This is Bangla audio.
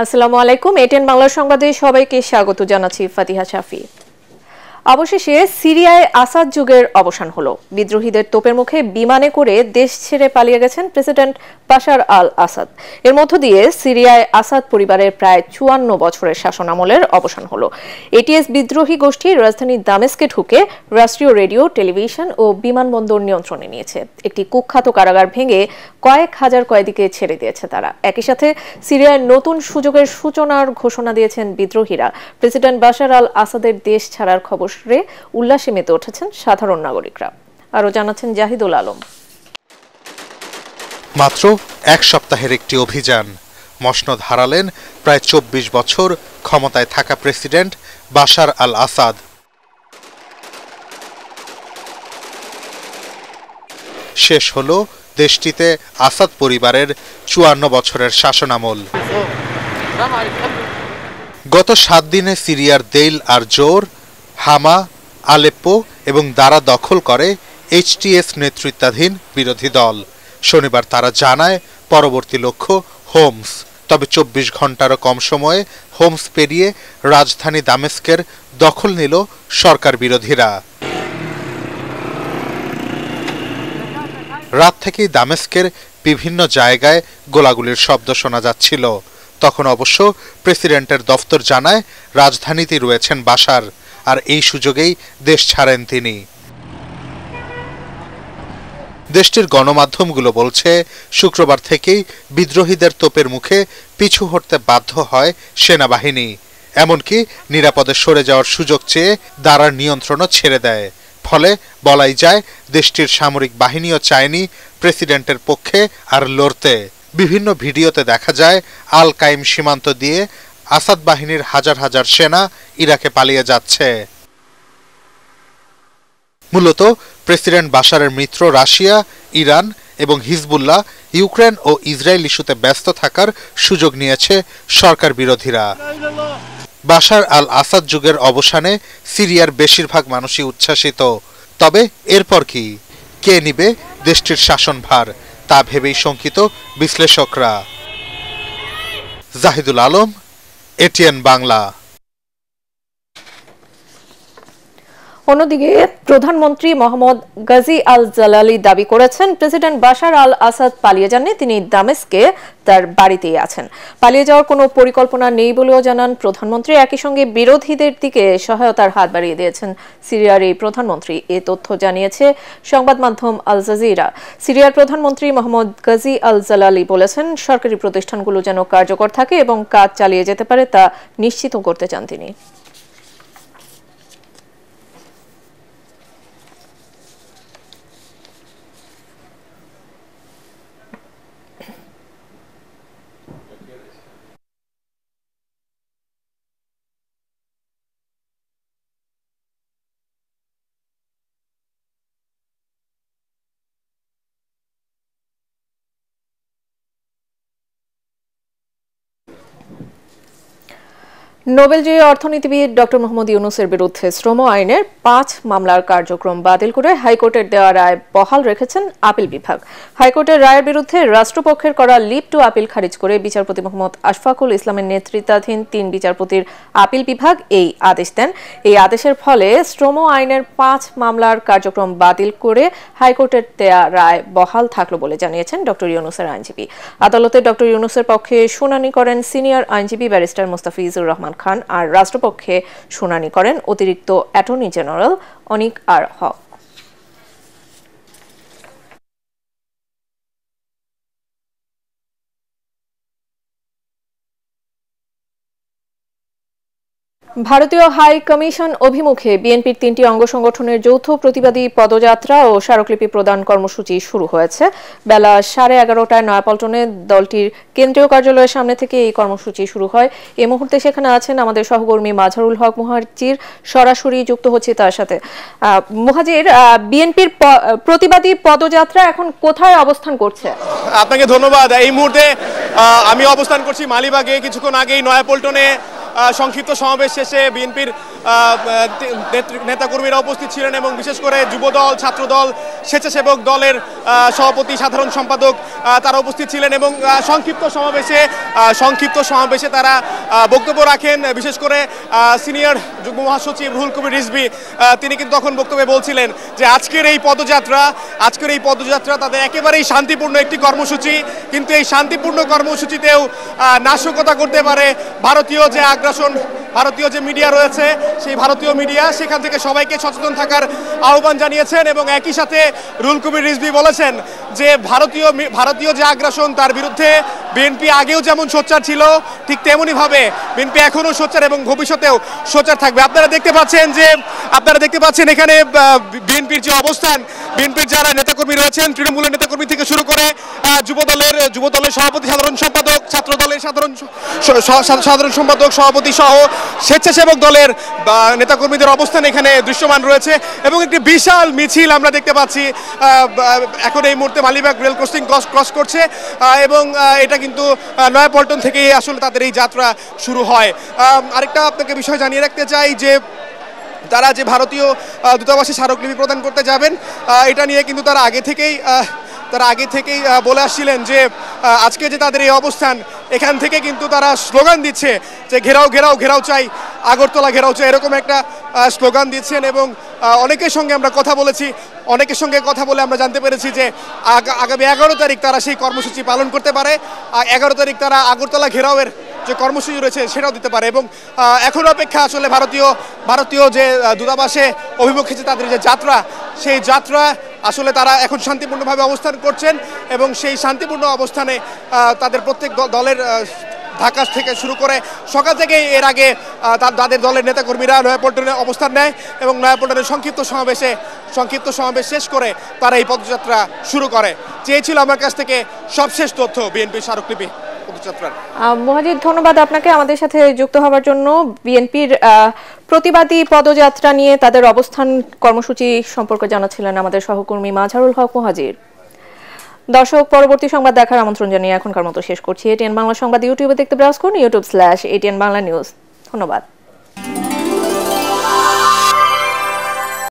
আসসালামু আলাইকুম। এটিএন বাংলা সংবাদে সবাইকে স্বাগত জানাচ্ছি ফাতিহা শাফি। অবশেষে সিরিয়ায় আসাদ যুগের অবসান হলো। বিদ্রোহীদের তোপের মুখে বিমানে করে দেশ ছেড়ে পালিয়ে গেছেন প্রেসিডেন্ট বাশার আল আসাদ। এর মধ্য দিয়ে সিরিয়ায় আসাদ পরিবারের প্রায় ৫৪ বছরের শাসনামলের অবসান হলো। এটিএস বিদ্রোহী গোষ্ঠী রাজধানী দামেস্কে ঢুকে রাষ্ট্রীয় রেডিও, টেলিভিশন ও বিমানবন্দর নিয়ন্ত্রণে নিয়েছে। একটি কুখ্যাত কারাগার ভেঙে কয়েক হাজার কয়েদিকে ছেড়ে দিয়েছে তারা। একই সাথে সিরিয়ায় নতুন সুযোগের সূচনার ঘোষণা দিয়েছেন বিদ্রোহীরা। প্রেসিডেন্ট বাশার আল আসাদের দেশ ছাড়ার খবর উল্লাসে মেতে উঠেছেন সাধারণ নাগরিকরা। আরো জানাচ্ছেন জাহিদুল আলম। মাত্র এক সপ্তাহের একটি অভিযান মসনদ হারালেন প্রায় ২৪ বছর ক্ষমতায় থাকা প্রেসিডেন্ট বাশার আল আসাদ। শেষ হল দেশটিতে আসাদ পরিবারের ৫৪ বছরের শাসনামল। গত ৭ দিনে সিরিয়ার দেইল আর জোর, হামা, আলেপ্পো এবং দারা দখল করে এইচটিএস নেতৃত্বাধীন বিরোধী দল। শনিবার তারা জানায় পরবর্তী লক্ষ্য হোমস। তবে ২৪ ঘন্টারও কম সময়ে হোমস পেরিয়ে রাজধানী দামেস্কের দখল নিল সরকার বিরোধীরা। রাত থেকেই দামেস্কের বিভিন্ন জায়গায় গোলাগুলির শব্দ শোনা যাচ্ছিল। তখন অবশ্য প্রেসিডেন্টের দফতর জানায় রাজধানীতেই রয়েছেন বাশার, আর এই সুযোগেই দেশ ছাড়েন তিনি। দেশটির গণমাধ্যমগুলো বলছে শুক্রবার থেকেই বিদ্রোহীদের তোপের মুখে পিছু হটতে বাধ্য হয় সেনাবাহিনী। এমনকি নিরাপদে সরে যাওয়ার সুযোগ চেয়ে দারার নিয়ন্ত্রণও ছেড়ে দেয়। ফলে বলাই যায় দেশটির সামরিক বাহিনীও চায়নি প্রেসিডেন্টের পক্ষে আর লড়তে। বিভিন্ন ভিডিওতে দেখা যায় আল কাইম সীমান্ত দিয়ে আসাদ বাহিনীর হাজার হাজার সেনা ইরাকে পালিয়ে যাচ্ছে। মূলত প্রেসিডেন্ট বাশারের মিত্র রাশিয়া, ইরান এবং হিজবুল্লাহ ইউক্রেন ও ইসরায়েল ইস্যুতে ব্যস্ত থাকার সুযোগ নিয়েছে সরকার বিরোধীরা। বাশার আল আসাদ যুগের অবসানে সিরিয়ার বেশিরভাগ মানুষই উচ্ছ্বাসিত। তবে এরপর কি, কে নিবে দেশটির শাসনভার, তা ভেবেই শঙ্কিত বিশ্লেষকরা। জাহিদুল আলম, এটিএন বাংলা। অন্যদিকে প্রধানমন্ত্রী মোহাম্মদ গাজী আল জালালি দাবি করেছেন প্রেসিডেন্ট বাশার আল আসাদ পালিয়ে যাননি, তিনি দামেস্কে তার বাড়িতেই আছেন। পালিয়ে যাওয়ার কোনো পরিকল্পনা নেই বলেও জানান প্রধানমন্ত্রী। একই সঙ্গে বিরোধীদের দিকে সহায়তার হাত বাড়িয়ে দিয়েছেন সিরিয়ার এই প্রধানমন্ত্রী। এ তথ্য জানিয়েছে সংবাদ মাধ্যম আল জাজিরা। সিরিয়ার প্রধানমন্ত্রী মোহাম্মদ গাজী আল জালালি বলেছেন সরকারি প্রতিষ্ঠানগুলো যেন কার্যকর থাকে এবং কাজ চালিয়ে যেতে পারে তা নিশ্চিত করতে চান তিনি। নোবেলজয়ী অর্থনীতিবিদ ডক্টর মোহাম্মদ ইউনূসের বিরুদ্ধে শ্রম আইনের ৫ মামলার কার্যক্রম বাতিল করে হাইকোর্টের দেওয়া রায় বহাল রেখেছেন আপিল বিভাগ। হাইকোর্টের রায়ের বিরুদ্ধে রাষ্ট্রপক্ষের করা লিভ টু আপিল খারিজ করে বিচারপতি মোহাম্মদ আশফাকুল ইসলামের নেতৃত্বাধীন ৩ বিচারপতির আপিল বিভাগ এই আদেশ দেন। এই আদেশের ফলে শ্রম আইনের ৫ মামলার কার্যক্রম বাতিল করে হাইকোর্টের দেওয়া রায় বহাল থাকলো বলে জানিয়েছেন ডক্টর ইউনূসের আইনজীবী। আদালতে ডক্টর ইউনূসের পক্ষে শুনানি করেন সিনিয়র আইনজীবী ব্যারিস্টার মোস্তাফিজুর রহমান খান, আর রাষ্ট্রপক্ষে শুনানি করেন অতিরিক্ত অ্যাটর্নি জেনারেল অনিক আর হক। ভারতীয় হাই কমিশন অভিমুখে বিএনপির ৩টি অঙ্গ সংগঠনের যৌথ প্রতিবাদী পদযাত্রা ও স্মারকলিপি প্রদান কর্মসূচি শুরু হয়েছে। বেলা 11:30টায় নয়াপল্টনে দলটির কেন্দ্রীয় কার্যালয়ের সামনে থেকে এই কর্মসূচি শুরু হয়। এই মুহূর্তে সেখানে আছেন আমাদের সহকর্মী মাঝারুল হক মুহাজির, সরাসরি যুক্ত হচ্ছে তার সাথে। মুহাজির, বিএনপির প্রতিবাদী পদযাত্রা এখন কোথায় অবস্থান করছে? আপনাকে ধন্যবাদ। এই মুহূর্তে আমি অবস্থান করছি মালিবাগে। কিছুক্ষণ আগেই নয়াপল্টনে সংক্ষিপ্ত সমাবেশ শেষে বিএনপির নেতাকর্মীরা উপস্থিত ছিলেন এবং বিশেষ করে যুবদল, ছাত্রদল, স্বেচ্ছাসেবক দলের সভাপতি, সাধারণ সম্পাদক তারা উপস্থিত ছিলেন এবং সংক্ষিপ্ত সমাবেশে তারা বক্তব্য রাখেন। বিশেষ করে সিনিয়র যুগ্ম মহাসচিব রুহুল কবির রিজভী তিনি কিন্তু তখন বক্তব্যে বলছিলেন যে আজকের এই পদযাত্রা তাদের একেবারেই শান্তিপূর্ণ একটি কর্মসূচি, কিন্তু এই শান্তিপূর্ণ কর্মসূচিতেও নাশকতা করতে পারে ভারতীয় যে আগ্রাসন, ভারতীয় যে মিডিয়া রয়েছে সেই ভারতীয় মিডিয়া, সেখান থেকে সবাইকে সচেতন থাকার আহ্বান জানিয়েছেন এবং একই সাথে রুহুল কবির রিজভী বলেছেন যে ভারতীয় যে আগ্রাসন তার বিরুদ্ধে বিএনপি আগেও যেমন সোচ্চার ছিল ঠিক তেমনইভাবে বিএনপি এখনও সোচ্চার এবং ভবিষ্যতেও সোচ্চার থাকবে। আপনারা দেখতে পাচ্ছেন এখানে বিএনপির যে অবস্থান, বিএনপির যারা নেতাকর্মী রয়েছেন, তৃণমূলের নেতাকর্মী থেকে শুরু করে যুবদলের সভাপতি, সাধারণ সম্পাদক, ছাত্রদলের সাধারণ সম্পাদক, সভাপতি সহ স্বেচ্ছাসেবক দলের নেতাকর্মীদের অবস্থান এখানে দৃশ্যমান রয়েছে এবং একটি বিশাল মিছিল আমরা দেখতে পাচ্ছি এখন এই মুহূর্তে মালিবাগ রেল ক্রসিং ক্রস করছে এবং এটা কিন্তু নয়াপল্টন থেকেই আসলে তাদের এই যাত্রা শুরু হয়। আরেকটা আপনাকে বিষয় জানিয়ে রাখতে চাই যে তারা যে ভারতীয় দূতাবাসে স্মারকলিপি প্রদান করতে যাবেন এটা নিয়ে কিন্তু তারা আগে থেকেই বলে আসছিলেন যে আজকে যে তাদের এই অবস্থান, এখান থেকে কিন্তু তারা স্লোগান দিচ্ছে যে ঘেরাও ঘেরাও ঘেরাও চাই, আগরতলা ঘেরাও চাই, এরকম একটা স্লোগান দিচ্ছেন এবং অনেকের সঙ্গে আমরা কথা বলে আমরা জানতে পেরেছি যে আগামী 11 তারিখ তারা সেই কর্মসূচি পালন করতে পারে। 11 তারিখ তারা আগরতলা ঘেরাওয়ের যে কর্মসূচি রয়েছে সেটাও দিতে পারে এবং এখন অপেক্ষা আসলে ভারতীয় যে দূতাবাসে অভিমুখে যে তাদের যে যাত্রা, সেই যাত্রা আসলে তারা এখন শান্তিপূর্ণভাবে অবস্থান করছেন এবং সেই শান্তিপূর্ণ অবস্থানে তাদের প্রত্যেক দলের ঢাকা থেকে শুরু করে সকাল থেকেই এর আগে তাদের দলের নেতাকর্মীরা নয়াপল্টনে অবস্থান নেয় এবং নয়াপল্টনের সংক্ষিপ্ত সমাবেশ শেষ করে তারা এই পদযাত্রা শুরু করে। চেয়েছিল আমার কাছ থেকে সবশেষ তথ্য বিএনপির স্মারকলিপি পদযাত্রার। মহাজিদ, ধন্যবাদ আপনাকে আমাদের সাথে যুক্ত হওয়ার জন্য। বিএনপির প্রতিবাদী পদযাত্রা নিয়ে তাদের অবস্থান কর্মসূচি সম্পর্কে জানাচ্ছিলেন আমাদের সহকর্মী মাজহারুল হক মুহাজির। দর্শক, পরবর্তী সংবাদ দেখার আমন্ত্রণ জানিয়ে এখনকার মতো শেষ করছি। এটিএন বাংলা সংবাদ ইউটিউবে দেখতে ব্রাউজ করুন, youtube/ATN Bangla News। ধন্যবাদ।